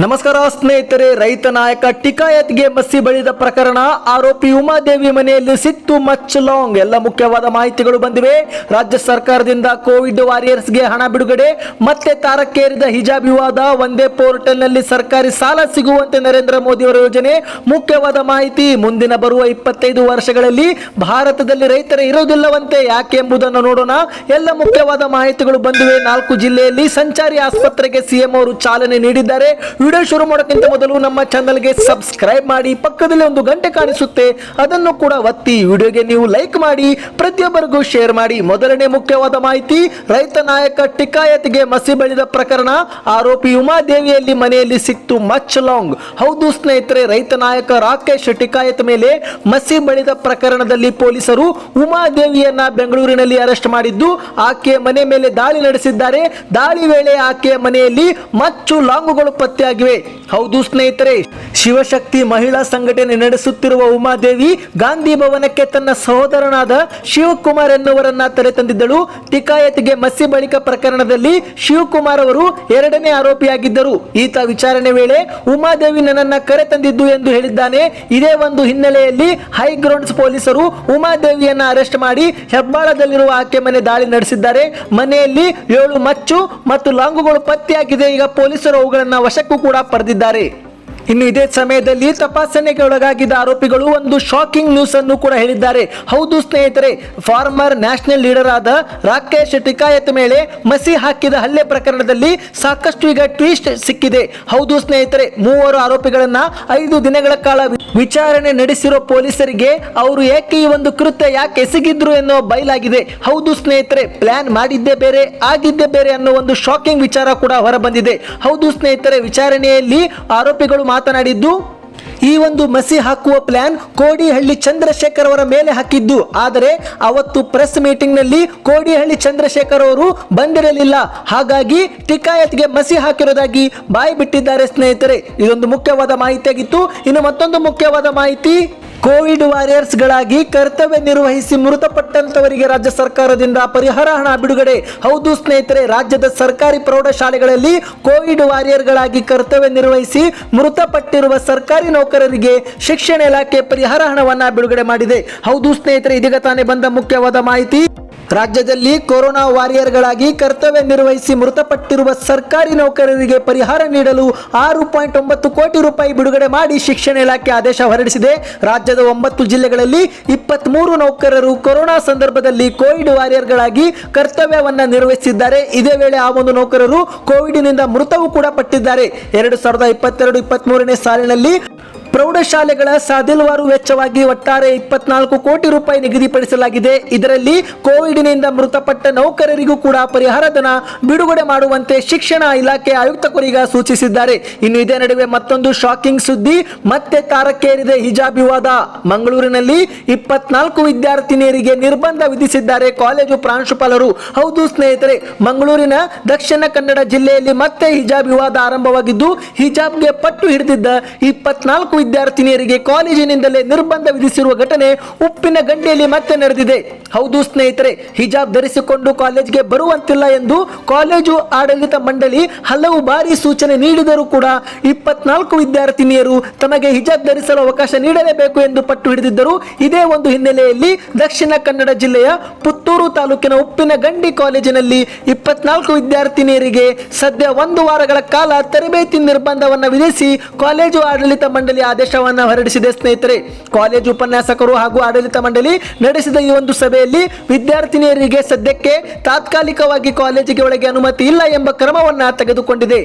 ನಮಸ್ಕಾರ ಸ್ನೇಹಿತರೆ, ರೈತ ನಾಯಕ ಟಿಕಾಯತ್ಗೆ ಮಸಿ ಬಳಿದ ಪ್ರಕರಣ, ಆರೋಪಿ ಉಮಾದೇವಿ ಮನೆಯಲ್ಲಿ ಸಿಕ್ತು ಮಚ್ ಲಾಂಗ್. ಎಲ್ಲ ಮುಖ್ಯವಾದ ಮಾಹಿತಿಗಳು ಬಂದಿವೆ. ರಾಜ್ಯ ಸರ್ಕಾರದಿಂದ ಕೋವಿಡ್ ವಾರಿಯರ್ಸ್ಗೆ ಹಣ ಬಿಡುಗಡೆ, ಮತ್ತೆ ತಾರಕ್ಕೇರಿದ ಹಿಜಾಬ್ ವಿವಾದ, ಒಂದೇ ಪೋರ್ಟಲ್ ನಲ್ಲಿ ಸರ್ಕಾರಿ ಸಾಲ ಸಿಗುವಂತೆ ನರೇಂದ್ರ ಮೋದಿ ಅವರ ಯೋಜನೆ, ಮುಖ್ಯವಾದ ಮಾಹಿತಿ. ಮುಂದಿನ ಬರುವ 25 ವರ್ಷಗಳಲ್ಲಿ ಭಾರತದಲ್ಲಿ ರೈತರ ಇರುವುದಿಲ್ಲವಂತೆ, ಯಾಕೆ ಎಂಬುದನ್ನು ನೋಡೋಣ. ಎಲ್ಲ ಮುಖ್ಯವಾದ ಮಾಹಿತಿಗಳು ಬಂದಿವೆ. 4 ಜಿಲ್ಲೆಯಲ್ಲಿ ಸಂಚಾರಿ ಆಸ್ಪತ್ರೆಗೆ ಸಿಎಂ ಅವರು ಚಾಲನೆ ನೀಡಿದ್ದಾರೆ. ವಿಡಿಯೋ ಶುರು ಮಾಡೋಕ್ಕಿಂತ ಮೊದಲು ನಮ್ಮ ಚಾನಲ್ಗೆ ಸಬ್ಸ್ಕ್ರೈಬ್ ಮಾಡಿ, ಪಕ್ಕದಲ್ಲಿ ಒಂದು ಗಂಟೆ ಕಾಣಿಸುತ್ತೆ, ಅದನ್ನು ಕೂಡ ಒತ್ತಿ. ವಿಡಿಯೋಗೆ ನೀವು ಲೈಕ್ ಮಾಡಿ, ಪ್ರತಿಯೊಬ್ಬರಿಗೂ ಶೇರ್ ಮಾಡಿ. ಮೊದಲನೇ ಮುಖ್ಯವಾದ ಮಾಹಿತಿ, ರೈತ ನಾಯಕ ಟಿಕಾಯತ್ಗೆ ಮಸಿ ಬಳಿದ ಪ್ರಕರಣ, ಆರೋಪಿ ಉಮಾದೇವಿಯಲ್ಲಿ ಮನೆಯಲ್ಲಿ ಸಿಕ್ತು ಮಚ್ ಲಾಂಗ್. ಹೌದು ಸ್ನೇಹಿತರೆ, ರೈತ ನಾಯಕ ರಾಕೇಶ್ ಟಿಕಾಯತ್ ಮೇಲೆ ಮಸಿ ಬಳಿದ ಪ್ರಕರಣದಲ್ಲಿ ಪೊಲೀಸರು ಉಮಾದೇವಿಯನ್ನ ಬೆಂಗಳೂರಿನಲ್ಲಿ ಅರೆಸ್ಟ್ ಮಾಡಿದ್ದು, ಆಕೆಯ ಮನೆ ಮೇಲೆ ದಾಳಿ ನಡೆಸಿದ್ದಾರೆ. ದಾಳಿ ವೇಳೆ ಆಕೆಯ ಮನೆಯಲ್ಲಿ ಮಚ್ಚು ಲಾಂಗುಗಳು ಪತ್ತೆಯಾಗಿವೆ. ಹೌದು ಸ್ನೇಹಿತರೆ, ಶಿವಶಕ್ತಿ ಮಹಿಳಾ ಸಂಘಟನೆ ನಡೆಸುತ್ತಿರುವ ಉಮಾದೇವಿ ಗಾಂಧಿ ಭವನಕ್ಕೆ ತನ್ನ ಸಹೋದರನಾದ ಶಿವಕುಮಾರ್ ಎನ್ನುವರನ್ನ ತಂದಿದ್ದಳು. ಟಿಕಾಯತ್ಗೆ ಮಸಿ ಬಳಿಕ ಪ್ರಕರಣದಲ್ಲಿ ಶಿವಕುಮಾರ್ ಅವರು 2ನೇ ಆರೋಪಿಯಾಗಿದ್ದರು. ಈತ ವಿಚಾರಣೆ ವೇಳೆ ಉಮಾದೇವಿ ನನ್ನನ್ನ ಕರೆ ತಂದಿದ್ದು ಎಂದು ಹೇಳಿದ್ದಾನೆ. ಇದೇ ಒಂದು ಹಿನ್ನೆಲೆಯಲ್ಲಿ ಹೈಗ್ರೌಂಡ್ಸ್ ಪೊಲೀಸರು ಉಮಾದೇವಿಯನ್ನ ಅರೆಸ್ಟ್ ಮಾಡಿ ಹೆಬ್ಬಾಳದಲ್ಲಿರುವ ಆಕೆ ಮನೆ ದಾಳಿ ನಡೆಸಿದ್ದಾರೆ. ಮನೆಯಲ್ಲಿ 7 ಮಚ್ಚು ಮತ್ತು ಲಾಂಗುಗಳು ಪತ್ತೆಯಾಗಿದೆ. ಈಗ ಪೊಲೀಸರು ಅವುಗಳನ್ನು ವಶಕ್ಕೂ ಕೂಡ ಪಡೆದಿದ್ದಾರೆ. ಇನ್ನು ಇದೇ ಸಮಯದಲ್ಲಿ ತಪಾಸಣೆಗೆ ಒಳಗಾಗಿದ್ದ ಆರೋಪಿಗಳು ಒಂದು ಶಾಕಿಂಗ್ ನ್ಯೂಸ್ ಅನ್ನು ಕೂಡ ಹೇಳಿದ್ದಾರೆ. ಹೌದು ಸ್ನೇಹಿತರೆ, ಫಾರ್ಮರ್ ನ್ಯಾಷನಲ್ ಲೀಡರ್ ಆದ ರಾಕೇಶ್ ಟಿಕಾಯತ್ ಮೇಲೆ ಮಸಿ ಹಾಕಿದ ಹಲ್ಲೆ ಪ್ರಕರಣದಲ್ಲಿ ಸಾಕಷ್ಟು ಈಗ ಟ್ವಿಸ್ಟ್ ಸಿಕ್ಕಿದೆ. ಹೌದು ಸ್ನೇಹಿತರೆ, 3 ಆರೋಪಿಗಳನ್ನ 5 ದಿನಗಳ ಕಾಲ ವಿಚಾರಣೆ ನಡೆಸಿರೋ ಪೊಲೀಸರಿಗೆ ಅವರು ಏಕೆ ಈ ಒಂದು ಕೃತ್ಯ ಯಾಕೆ ಎಸಗಿದ್ರು ಎನ್ನುವ ಬಯಲಾಗಿದೆ. ಹೌದು ಸ್ನೇಹಿತರೆ, ಪ್ಲಾನ್ ಮಾಡಿದ್ದೇ ಬೇರೆ ಆಗಿದ್ದೇ ಬೇರೆ ಅನ್ನೋ ಒಂದು ಶಾಕಿಂಗ್ ವಿಚಾರ ಕೂಡ ಹೊರಬಂದಿದೆ. ಹೌದು ಸ್ನೇಹಿತರೆ, ವಿಚಾರಣೆಯಲ್ಲಿ ಆರೋಪಿಗಳು ಮಾತನಾಡಿದ್ದು, ಈ ಒಂದು ಮಸಿ ಹಾಕುವ ಪ್ಲಾನ್ ಕೋಡಿಹಳ್ಳಿ ಚಂದ್ರಶೇಖರ್ ಅವರ ಮೇಲೆ ಹಾಕಿದ್ದು. ಆದರೆ ಅವತ್ತು ಪ್ರೆಸ್ ಮೀಟಿಂಗ್ ನಲ್ಲಿ ಕೋಡಿಹಳ್ಳಿ ಚಂದ್ರಶೇಖರ್ ಅವರು ಬಂದಿರಲಿಲ್ಲ. ಹಾಗಾಗಿ ಟಿಕಾಯತ್ಗೆ ಮಸಿ ಹಾಕಿರೋದಾಗಿ ಬಾಯಿ ಬಿಟ್ಟಿದ್ದಾರೆ ಸ್ನೇಹಿತರೆ. ಇದೊಂದು ಮುಖ್ಯವಾದ ಮಾಹಿತಿಯಾಗಿತ್ತು. ಇನ್ನು ಮತ್ತೊಂದು ಮುಖ್ಯವಾದ ಮಾಹಿತಿ, ಕೋವಿಡ್ ವಾರಿಯರ್ಸ್ ಗಳಾಗಿ ಕರ್ತವ್ಯ ನಿರ್ವಹಿಸಿ ಮೃತಪಟ್ಟಂತವರಿಗೆ ರಾಜ್ಯ ಸರ್ಕಾರದಿಂದ ಪರಿಹಾರ ಹಣ ಬಿಡುಗಡೆ. ಹೌದು ಸ್ನೇಹಿತರೆ, ರಾಜ್ಯದ ಸರ್ಕಾರಿ ಪ್ರೌಢಶಾಲೆಗಳಲ್ಲಿ ಕೋವಿಡ್ ವಾರಿಯರ್ ಗಳಾಗಿ ಕರ್ತವ್ಯ ನಿರ್ವಹಿಸಿ ಮೃತಪಟ್ಟಿರುವ ಸರ್ಕಾರಿ ನೌಕರರಿಗೆ ಶಿಕ್ಷಣ ಇಲಾಖೆ ಪರಿಹಾರ ಹಣವನ್ನ ಬಿಡುಗಡೆ ಮಾಡಿದೆ. ಹೌದು ಸ್ನೇಹಿತರೆ, ಇದೀಗ ತಾನೇ ಬಂದ ಮುಖ್ಯವಾದ ಮಾಹಿತಿ. ರಾಜ್ಯದಲ್ಲಿ ಕೊರೋನಾ ವಾರಿಯರ್ಗಳಾಗಿ ಕರ್ತವ್ಯ ನಿರ್ವಹಿಸಿ ಮೃತಪಟ್ಟಿರುವ ಸರ್ಕಾರಿ ನೌಕರರಿಗೆ ಪರಿಹಾರ ನೀಡಲು 6.9 ಕೋಟಿ ರೂಪಾಯಿ ಬಿಡುಗಡೆ ಮಾಡಿ ಶಿಕ್ಷಣ ಇಲಾಖೆ ಆದೇಶ ಹೊರಡಿಸಿದೆ. ರಾಜ್ಯದ 9 ಜಿಲ್ಲೆಗಳಲ್ಲಿ 23 ನೌಕರರು ಕೊರೋನಾ ಸಂದರ್ಭದಲ್ಲಿ ಕೋವಿಡ್ ವಾರಿಯರ್ಗಳಾಗಿ ಕರ್ತವ್ಯವನ್ನ ನಿರ್ವಹಿಸಿದ್ದಾರೆ. ಇದೇ ವೇಳೆ ಆ ಒಂದು ನೌಕರರು ಕೋವಿಡ್ನಿಂದ ಮೃತವೂ ಕೂಡ ಪಟ್ಟಿದ್ದಾರೆ. 2022-23ನೇ ಸಾಲಿನಲ್ಲಿ ಪ್ರೌಢಶಾಲೆಗಳ ಸಾದಿಲ್ವಾರು ವೆಚ್ಚವಾಗಿ ಒಟ್ಟಾರೆ 24 ಕೋಟಿ ರೂಪಾಯಿ ನಿಗದಿಪಡಿಸಲಾಗಿದೆ. ಇದರಲ್ಲಿ ಕೋವಿಡ್ನಿಂದ ಮೃತಪಟ್ಟ ನೌಕರರಿಗೂ ಕೂಡ ಪರಿಹಾರ ಧನ ಬಿಡುಗಡೆ ಮಾಡುವಂತೆ ಶಿಕ್ಷಣ ಇಲಾಖೆ ಆಯುಕ್ತರಿಗೆ ಸೂಚಿಸಿದ್ದಾರೆ. ಇನ್ನು ಇದೇ ನಡುವೆ ಮತ್ತೊಂದು ಶಾಕಿಂಗ್ ಸುದ್ದಿ, ಮತ್ತೆ ತಾರಕ್ಕೇರಿದೆ ಹಿಜಾಬ್ ವಿವಾದ. ಮಂಗಳೂರಿನಲ್ಲಿ 24 ವಿದ್ಯಾರ್ಥಿನಿಯರಿಗೆ ನಿರ್ಬಂಧ ವಿಧಿಸಿದ್ದಾರೆ ಕಾಲೇಜು ಪ್ರಾಂಶುಪಾಲರು. ಹೌದು ಸ್ನೇಹಿತರೆ, ಮಂಗಳೂರಿನ ದಕ್ಷಿಣ ಕನ್ನಡ ಜಿಲ್ಲೆಯಲ್ಲಿ ಮತ್ತೆ ಹಿಜಾಬ್ ವಿವಾದ ಆರಂಭವಾಗಿದ್ದು, ಹಿಜಾಬ್ಗೆ ಪಟ್ಟು ಹಿಡಿದಿದ್ದ 24 ವಿದ್ಯಾರ್ಥಿನಿಯರಿಗೆ ಕಾಲೇಜಿನಿಂದಲೇ ನಿರ್ಬಂಧ ವಿಧಿಸಿರುವ ಘಟನೆ ಉಪ್ಪಿನ ಗಂಡಿಯಲ್ಲಿ ಮತ್ತೆ ನಡೆದಿದೆ. ಹೌದು ಸ್ನೇಹಿತರೆ, ಹಿಜಾಬ್ ಧರಿಸಿಕೊಂಡು ಕಾಲೇಜ್ಗೆ ಬರುವಂತಿಲ್ಲ ಎಂದು ಕಾಲೇಜು ಆಡಳಿತ ಮಂಡಳಿ ಹಲವು ಬಾರಿ ಸೂಚನೆ ನೀಡಿದರೂ ಕೂಡ 24 ವಿದ್ಯಾರ್ಥಿನಿಯರು ತಮಗೆ ಹಿಜಾಬ್ ಧರಿಸಲು ಅವಕಾಶ ನೀಡಲೇಬೇಕು ಎಂದು ಪಟ್ಟು ಹಿಡಿದಿದ್ದರು. ಇದೇ ಒಂದು ಹಿನ್ನೆಲೆಯಲ್ಲಿ ದಕ್ಷಿಣ ಕನ್ನಡ ಜಿಲ್ಲೆಯ ಪುತ್ತೂರು ತಾಲೂಕಿನ ಉಪ್ಪಿನ ಗಂಡಿ ಕಾಲೇಜಿನಲ್ಲಿ 24 ವಿದ್ಯಾರ್ಥಿನಿಯರಿಗೆ ಸದ್ಯ 1 ವಾರಗಳ ಕಾಲ ತರಬೇತಿ ನಿರ್ಬಂಧವನ್ನು ವಿಧಿಸಿ ಕಾಲೇಜು ಆಡಳಿತ ಮಂಡಳಿ ಆದೇಶವನ್ನು ಹೊರಡಿಸಿದೆ. ಸ್ನೇಹಿತರೆ, ಕಾಲೇಜು ಉಪನ್ಯಾಸಕರು ಹಾಗೂ ಆಡಳಿತ ಮಂಡಳಿ ನಡೆಸಿದ ಈ ಒಂದು ಸಭೆಯಲ್ಲಿ ವಿದ್ಯಾರ್ಥಿನಿಯರಿಗೆ ಸದ್ಯಕ್ಕೆ ತಾತ್ಕಾಲಿಕವಾಗಿ ಕಾಲೇಜಿಗೆ ಒಳಗೆ ಅನುಮತಿ ಇಲ್ಲ ಎಂಬ ಕ್ರಮವನ್ನು ತೆಗೆದುಕೊಂಡಿದೆ.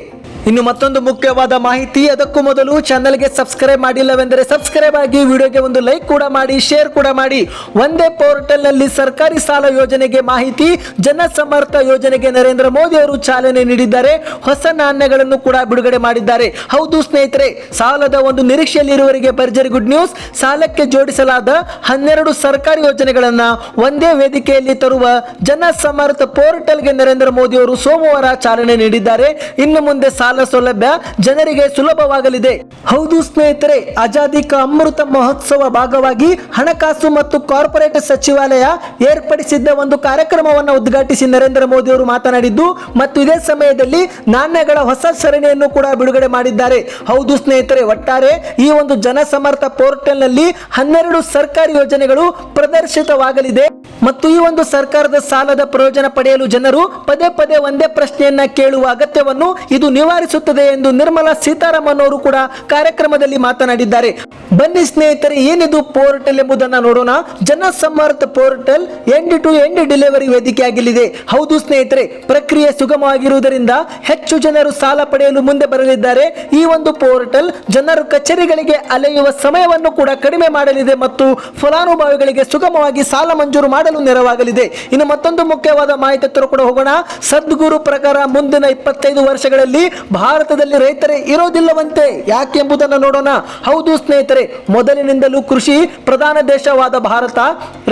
ಇನ್ನು ಮತ್ತೊಂದು ಮುಖ್ಯವಾದ ಮಾಹಿತಿ, ಅದಕ್ಕೂ ಮೊದಲು ಚಾನಲ್ಗೆ ಸಬ್ಸ್ಕ್ರೈಬ್ ಮಾಡಿಲ್ಲವೆಂದರೆ ಸಬ್ಸ್ಕ್ರೈಬ್ ಆಗಿ, ವಿಡಿಯೋಗೆ ಒಂದು ಲೈಕ್ ಕೂಡ ಮಾಡಿ, ಶೇರ್ ಕೂಡ ಮಾಡಿ. ಒಂದೇ ಪೋರ್ಟಲ್ ನಲ್ಲಿ ಸರ್ಕಾರಿ ಸಾಲ ಯೋಜನೆಗೆ ಮಾಹಿತಿ, ಜನಸಮರ್ಥ ಯೋಜನೆಗೆ ನರೇಂದ್ರ ಮೋದಿ ಅವರು ಚಾಲನೆ ನೀಡಿದ್ದಾರೆ. ಹೊಸ ನಾಣ್ಯಗಳನ್ನು ಕೂಡ ಬಿಡುಗಡೆ ಮಾಡಿದ್ದಾರೆ. ಹೌದು ಸ್ನೇಹಿತರೆ, ಸಾಲದ ಒಂದು ನಿರೀಕ್ಷೆಯಲ್ಲಿ ಇರುವವರಿಗೆ ಭರ್ಜರಿ ಗುಡ್ ನ್ಯೂಸ್. ಸಾಲಕ್ಕೆ ಜೋಡಿಸಲಾದ 12 ಸರ್ಕಾರಿ ಯೋಜನೆಗಳನ್ನ ಒಂದೇ ವೇದಿಕೆಯಲ್ಲಿ ತರುವ ಜನಸಮರ್ಥ ಪೋರ್ಟಲ್ಗೆ ನರೇಂದ್ರ ಮೋದಿ ಅವರು ಸೋಮವಾರ ಚಾಲನೆ ನೀಡಿದ್ದಾರೆ. ಇನ್ನು ಮುಂದೆ ಸಾಲ ಸಾಲ ಸೌಲಭ್ಯ ಜನರಿಗೆ ಸುಲಭವಾಗಲಿದೆ. ಹೌದು ಸ್ನೇಹಿತರೆ, ಆಜಾದಿ ಕಾ ಅಮೃತ ಮಹೋತ್ಸವ ಭಾಗವಾಗಿ ಹಣಕಾಸು ಮತ್ತು ಕಾರ್ಪೊರೇಟ್ ಸಚಿವಾಲಯ ಏರ್ಪಡಿಸಿದ್ದ ಒಂದು ಕಾರ್ಯಕ್ರಮವನ್ನು ಉದ್ಘಾಟಿಸಿ ನರೇಂದ್ರ ಮೋದಿ ಅವರು ಮಾತನಾಡಿದ್ದು ಮತ್ತು ಇದೇ ಸಮಯದಲ್ಲಿ ನಾಣ್ಯಗಳ ಹೊಸ ಸರಣಿಯನ್ನು ಕೂಡ ಬಿಡುಗಡೆ ಮಾಡಿದ್ದಾರೆ. ಹೌದು ಸ್ನೇಹಿತರೆ, ಒಟ್ಟಾರೆ ಈ ಒಂದು ಜನಸಮರ್ಥ ಪೋರ್ಟಲ್ ನಲ್ಲಿ 12 ಸರ್ಕಾರಿ ಯೋಜನೆಗಳು ಪ್ರದರ್ಶಿತವಾಗಲಿದೆ ಮತ್ತು ಈ ಒಂದು ಸರ್ಕಾರದ ಸಾಲದ ಪ್ರಯೋಜನ ಪಡೆಯಲು ಜನರು ಪದೇ ಪದೇ ಒಂದೇ ಪ್ರಶ್ನೆಯನ್ನ ಕೇಳುವ ಅಗತ್ಯವನ್ನು ಇದು ನಿವಾರಿಸುತ್ತದೆ ಎಂದು ನಿರ್ಮಲಾ ಸೀತಾರಾಮನ್ ಅವರು ಕೂಡ ಕಾರ್ಯಕ್ರಮದಲ್ಲಿ ಮಾತನಾಡಿದ್ದಾರೆ. ಬನ್ನಿ ಸ್ನೇಹಿತರೆ, ಏನಿದು ಪೋರ್ಟಲ್ ಎಂಬುದನ್ನು ನೋಡೋಣ. ಜನಸಮರ್ಥ portal end to end delivery ವೇದಿಕೆಯಾಗಲಿದೆ. ಹೌದು ಸ್ನೇಹಿತರೆ, ಪ್ರಕ್ರಿಯೆ ಸುಗಮವಾಗಿರುವುದರಿಂದ ಹೆಚ್ಚು ಜನರು ಸಾಲ ಪಡೆಯಲು ಮುಂದೆ ಬರಲಿದ್ದಾರೆ. ಈ ಒಂದು ಪೋರ್ಟಲ್ ಜನರು ಕಚೇರಿಗಳಿಗೆ ಅಲೆಯುವ ಸಮಯವನ್ನು ಕೂಡ ಕಡಿಮೆ ಮಾಡಲಿದೆ ಮತ್ತು ಫಲಾನುಭವಿಗಳಿಗೆ ಸುಗಮವಾಗಿ ಸಾಲ ಮಂಜೂರು ಮಾಡಲು ನೆರವಾಗಲಿದೆ. ಇನ್ನು ಮತ್ತೊಂದು ಮುಖ್ಯವಾದ ಮಾಹಿತಿ ಹತ್ತಿರ ಕೂಡ ಹೋಗೋಣ. ಸದ್ಗುರು ಪ್ರಕಾರ ಮುಂದಿನ 25 ವರ್ಷಗಳಲ್ಲಿ ಭಾರತದಲ್ಲಿ ರೈತರೇ ಇರೋದಿಲ್ಲವಂತೆ. ಯಾಕೆ ಎಂಬುದನ್ನು ನೋಡೋಣ. ಹೌದು ಸ್ನೇಹಿತರೆ, ಮೊದಲಿನಿಂದಲೂ ಕೃಷಿ ಪ್ರಧಾನ ದೇಶವಾದ ಭಾರತ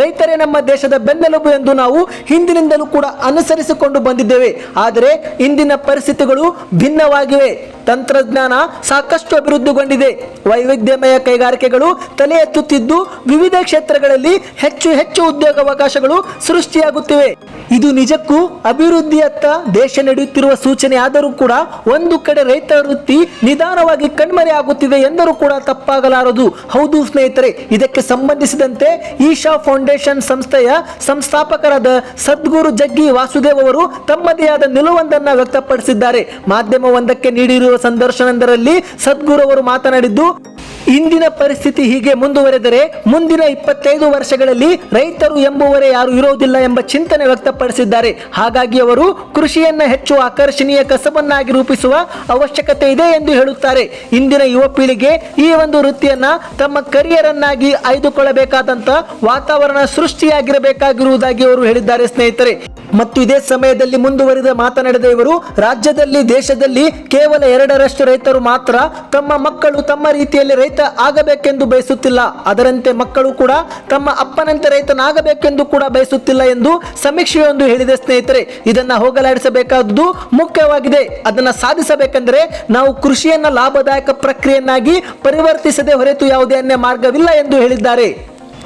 ರೈತರೇ ನಮ್ಮ ದೇಶದ ಬೆನ್ನೆಲುಬು ಎಂದು ನಾವು ಹಿಂದಿನಿಂದಲೂ ಕೂಡ ಅನುಸರಿಸಿಕೊಂಡು ಬಂದಿದ್ದೇವೆ. ಆದರೆ ಇಂದಿನ ಪರಿಸ್ಥಿತಿಗಳು ಭಿನ್ನವಾಗಿವೆ. ತಂತ್ರಜ್ಞಾನ ಸಾಕಷ್ಟು ಅಭಿವೃದ್ಧಿಗೊಂಡಿದೆ. ವೈವಿಧ್ಯಮಯ ಕೈಗಾರಿಕೆಗಳು ತಲೆ ಎತ್ತುತ್ತಿದ್ದು ವಿವಿಧ ಕ್ಷೇತ್ರಗಳಲ್ಲಿ ಹೆಚ್ಚು ಉದ್ಯೋಗಾವಕಾಶಗಳು ಸೃಷ್ಟಿಯಾಗುತ್ತಿವೆ. ಇದು ನಿಜಕ್ಕೂ ಅಭಿವೃದ್ಧಿಯತ್ತ ದೇಶ ನಡೆಯುತ್ತಿರುವ ಸೂಚನೆ ಆದರೂ ಕೂಡ ಒಂದು ಕಡೆ ರೈತ ವೃತ್ತಿ ನಿಧಾನವಾಗಿ ಕಣ್ಮರೆಯಾಗುತ್ತಿದೆ ಎಂದರೂ ಕೂಡ ತಪ್ಪಾಗಲಾರದು. ಹೌದು ಸ್ನೇಹಿತರೆ, ಇದಕ್ಕೆ ಸಂಬಂಧಿಸಿದಂತೆ ಈಶಾ ಫೌಂಡೇಶನ್ ಸಂಸ್ಥೆಯ ಸಂಸ್ಥಾಪಕರಾದ ಸದ್ಗುರು ಜಗ್ಗಿ ವಾಸುದೇವ್ ಅವರು ತಮ್ಮದೇ ಆದ ನಿಲುವೊಂದನ್ನು ವ್ಯಕ್ತಪಡಿಸಿದ್ದಾರೆ. ಮಾಧ್ಯಮವೊಂದಕ್ಕೆ ನೀಡಿರುವ ಸಂದರ್ಶನದಲ್ಲಿ ಸದ್ಗುರು ಅವರು ಮಾತನಾಡಿದ್ದು, ಇಂದಿನ ಪರಿಸ್ಥಿತಿ ಹೀಗೆ ಮುಂದುವರೆದರೆ ಮುಂದಿನ 25 ವರ್ಷಗಳಲ್ಲಿ ರೈತರು ಎಂಬುವರೇ ಯಾರು ಇರೋದಿಲ್ಲ ಎಂಬ ಚಿಂತನೆ ವ್ಯಕ್ತಪಡಿಸಿದ್ದಾರೆ. ಹಾಗಾಗಿ ಅವರು ಕೃಷಿಯನ್ನ ಹೆಚ್ಚು ಆಕರ್ಷಣೀಯ ಕಸಬನ್ನಾಗಿ ರೂಪಿಸುವ ಅವಶ್ಯಕತೆ ಇದೆ ಎಂದು ಹೇಳುತ್ತಾರೆ. ಇಂದಿನ ಯುವ ಪೀಳಿಗೆ ಈ ಒಂದು ವೃತ್ತಿಯನ್ನ ತಮ್ಮ ಕರಿಯರ್ ಅನ್ನಾಗಿ ಆಯ್ದುಕೊಳ್ಳಬೇಕಾದಂತ ವಾತಾವರಣ ಸೃಷ್ಟಿಯಾಗಿರಬೇಕಾಗಿರುವುದಾಗಿ ಅವರು ಹೇಳಿದ್ದಾರೆ ಸ್ನೇಹಿತರೆ. ಮತ್ತು ಇದೇ ಸಮಯದಲ್ಲಿ ಮುಂದುವರಿದ ಮಾತನಾಡಿದ ಇವರು, ರಾಜ್ಯದಲ್ಲಿ ದೇಶದಲ್ಲಿ ಕೇವಲ 2% ರೈತರು ಮಾತ್ರ ತಮ್ಮ ಮಕ್ಕಳು ತಮ್ಮ ರೀತಿಯಲ್ಲಿ ರೈತ ಆಗಬೇಕೆಂದು ಬಯಸುತ್ತಿಲ್ಲ. ಅದರಂತೆ ಮಕ್ಕಳು ಕೂಡ ತಮ್ಮ ಅಪ್ಪನಂತೆ ರೈತನಾಗಬೇಕೆಂದು ಕೂಡ ಬಯಸುತ್ತಿಲ್ಲ ಎಂದು ಸಮೀಕ್ಷೆಯೊಂದು ಹೇಳಿದೆ ಸ್ನೇಹಿತರೆ. ಇದನ್ನ ಹೋಗಲಾಡಿಸಬೇಕಾದುದು ಮುಖ್ಯವಾಗಿದೆ. ಅದನ್ನ ಸಾಧಿಸಬೇಕೆಂದರೆ ನಾವು ಕೃಷಿಯನ್ನ ಲಾಭದಾಯಕ ಪ್ರಕ್ರಿಯೆಯನ್ನಾಗಿ ಪರಿವರ್ತಿಸದೆ ಹೊರತು ಯಾವುದೇ ಅನ್ಯ ಮಾರ್ಗವಿಲ್ಲ ಎಂದು ಹೇಳಿದ್ದಾರೆ.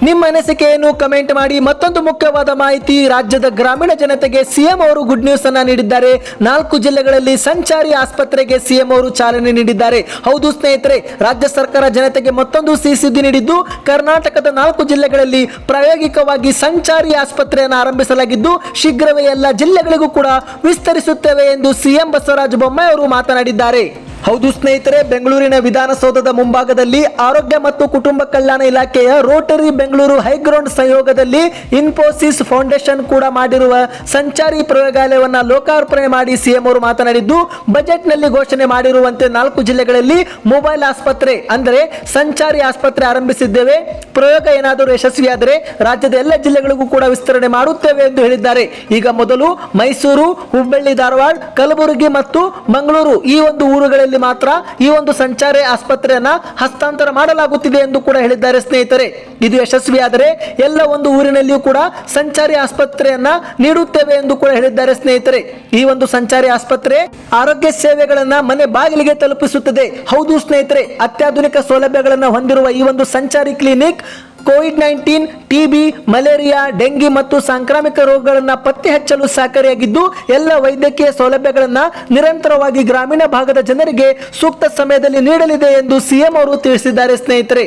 ನಿಮ್ಮ ಅನಿಸಿಕೆಯನ್ನು ಕಮೆಂಟ್ ಮಾಡಿ. ಮತ್ತೊಂದು ಮುಖ್ಯವಾದ ಮಾಹಿತಿ, ರಾಜ್ಯದ ಗ್ರಾಮೀಣ ಜನತೆಗೆ ಸಿಎಂ ಅವರು ಗುಡ್ ನ್ಯೂಸ್ ಅನ್ನ ನೀಡಿದ್ದಾರೆ. 4 ಜಿಲ್ಲೆಗಳಲ್ಲಿ ಸಂಚಾರಿ ಆಸ್ಪತ್ರೆಗೆ ಸಿಎಂ ಅವರು ಚಾಲನೆ ನೀಡಿದ್ದಾರೆ. ಹೌದು ಸ್ನೇಹಿತರೆ, ರಾಜ್ಯ ಸರ್ಕಾರ ಜನತೆಗೆ ಮತ್ತೊಂದು ಸಿಹಿ ಸುದ್ದಿ ನೀಡಿದ್ದು, ಕರ್ನಾಟಕದ 4 ಜಿಲ್ಲೆಗಳಲ್ಲಿ ಪ್ರಾಯೋಗಿಕವಾಗಿ ಸಂಚಾರಿ ಆಸ್ಪತ್ರೆಯನ್ನು ಆರಂಭಿಸಲಾಗಿದ್ದು ಶೀಘ್ರವೇ ಎಲ್ಲ ಜಿಲ್ಲೆಗಳಿಗೂ ಕೂಡ ವಿಸ್ತರಿಸುತ್ತೇವೆ ಎಂದು ಸಿಎಂ ಬಸವರಾಜ ಬೊಮ್ಮಾಯಿ ಅವರು ಮಾತನಾಡಿದ್ದಾರೆ. ಹೌದು ಸ್ನೇಹಿತರೆ, ಬೆಂಗಳೂರಿನ ವಿಧಾನಸೌಧದ ಮುಂಭಾಗದಲ್ಲಿ ಆರೋಗ್ಯ ಮತ್ತು ಕುಟುಂಬ ಕಲ್ಯಾಣ ಇಲಾಖೆಯ ರೋಟರಿ ಬೆಂಗಳೂರು ಹೈಗ್ರೌಂಡ್ ಸಹಯೋಗದಲ್ಲಿ ಇನ್ಫೋಸಿಸ್ ಫೌಂಡೇಶನ್ ಕೂಡ ಮಾಡಿರುವ ಸಂಚಾರಿ ಪ್ರಯೋಗಾಲಯವನ್ನು ಲೋಕಾರ್ಪಣೆ ಮಾಡಿ ಸಿಎಂ ಅವರು ಮಾತನಾಡಿದ್ದು, ಬಜೆಟ್ ನಲ್ಲಿ ಘೋಷಣೆ ಮಾಡಿರುವಂತೆ 4 ಜಿಲ್ಲೆಗಳಲ್ಲಿ ಮೊಬೈಲ್ ಆಸ್ಪತ್ರೆ ಅಂದರೆ ಸಂಚಾರಿ ಆಸ್ಪತ್ರೆ ಆರಂಭಿಸಿದ್ದೇವೆ. ಪ್ರಯೋಗ ಏನಾದರೂ ಯಶಸ್ವಿಯಾದರೆ ರಾಜ್ಯದ ಎಲ್ಲ ಜಿಲ್ಲೆಗಳಿಗೂ ಕೂಡ ವಿಸ್ತರಣೆ ಮಾಡುತ್ತೇವೆ ಎಂದು ಹೇಳಿದ್ದಾರೆ. ಈಗ ಮೊದಲು ಮೈಸೂರು, ಹುಬ್ಬಳ್ಳಿ, ಧಾರವಾಡ, ಕಲಬುರಗಿ ಮತ್ತು ಮಂಗಳೂರು ಈ ಒಂದು ಊರುಗಳಲ್ಲಿ ಮಾತ್ರ ಈ ಒಂದು ಸಂಚಾರಿ ಆಸ್ಪತ್ರೆಯನ್ನ ಹಸ್ತಾಂತರ ಮಾಡಲಾಗುತ್ತಿದೆ ಎಂದು ಕೂಡ ಹೇಳಿದ್ದಾರೆ ಸ್ನೇಹಿತರೆ. ಇದು ಯಶಸ್ವಿಯಾದರೆ ಎಲ್ಲ ಒಂದು ಊರಿನಲ್ಲಿಯೂ ಕೂಡ ಸಂಚಾರಿ ಆಸ್ಪತ್ರೆಯನ್ನ ನೀಡುತ್ತೇವೆ ಎಂದು ಕೂಡ ಹೇಳಿದ್ದಾರೆ ಸ್ನೇಹಿತರೆ. ಈ ಒಂದು ಸಂಚಾರಿ ಆಸ್ಪತ್ರೆ ಆರೋಗ್ಯ ಸೇವೆಗಳನ್ನ ಮನೆ ಬಾಗಿಲಿಗೆ ತಲುಪಿಸುತ್ತದೆ. ಹೌದು ಸ್ನೇಹಿತರೆ, ಅತ್ಯಾಧುನಿಕ ಸೌಲಭ್ಯಗಳನ್ನು ಹೊಂದಿರುವ ಈ ಒಂದು ಸಂಚಾರಿ clinic COVID-19, TB, malaria, dengue ಮತ್ತು ಸಾಂಕ್ರಾಮಿಕ ರೋಗಗಳನ್ನು ಪತ್ತೆ ಹಚ್ಚಲು ಸಹಕಾರಿಯಾಗಿದ್ದು ಎಲ್ಲ ವೈದ್ಯಕೀಯ ಸೌಲಭ್ಯಗಳನ್ನು ನಿರಂತರವಾಗಿ ಗ್ರಾಮೀಣ ಭಾಗದ ಜನರಿಗೆ ಸೂಕ್ತ ಸಮಯದಲ್ಲಿ ನೀಡಲಿದೆ ಎಂದು ಸಿಎಂ ಅವರು ತಿಳಿಸಿದ್ದಾರೆ ಸ್ನೇಹಿತರೆ.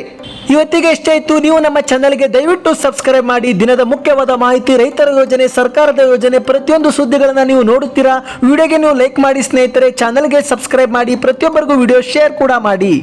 ಇವತ್ತಿಗೆ ಇಷ್ಟ ಇತ್ತು. ನೀವು ನಮ್ಮ ಚಾನೆಲ್ಗೆ ದಯವಿಟ್ಟು ಸಬ್ಸ್ಕ್ರೈಬ್ ಮಾಡಿ. ದಿನದ ಮುಖ್ಯವಾದ ಮಾಹಿತಿ, ರೈತರ ಯೋಜನೆ, ಸರ್ಕಾರದ ಯೋಜನೆ, ಪ್ರತಿಯೊಂದು ಸುದ್ದಿಗಳನ್ನು ನೀವು ನೋಡುತ್ತೀರಾ. ವಿಡಿಯೋಗೆ ನೀವು ಲೈಕ್ ಮಾಡಿ ಸ್ನೇಹಿತರೆ, ಚಾನೆಲ್ಗೆ ಸಬ್ಸ್ಕ್ರೈಬ್ ಮಾಡಿ, ಪ್ರತಿಯೊಬ್ಬರಿಗೂ ವಿಡಿಯೋ ಶೇರ್ ಕೂಡ ಮಾಡಿ.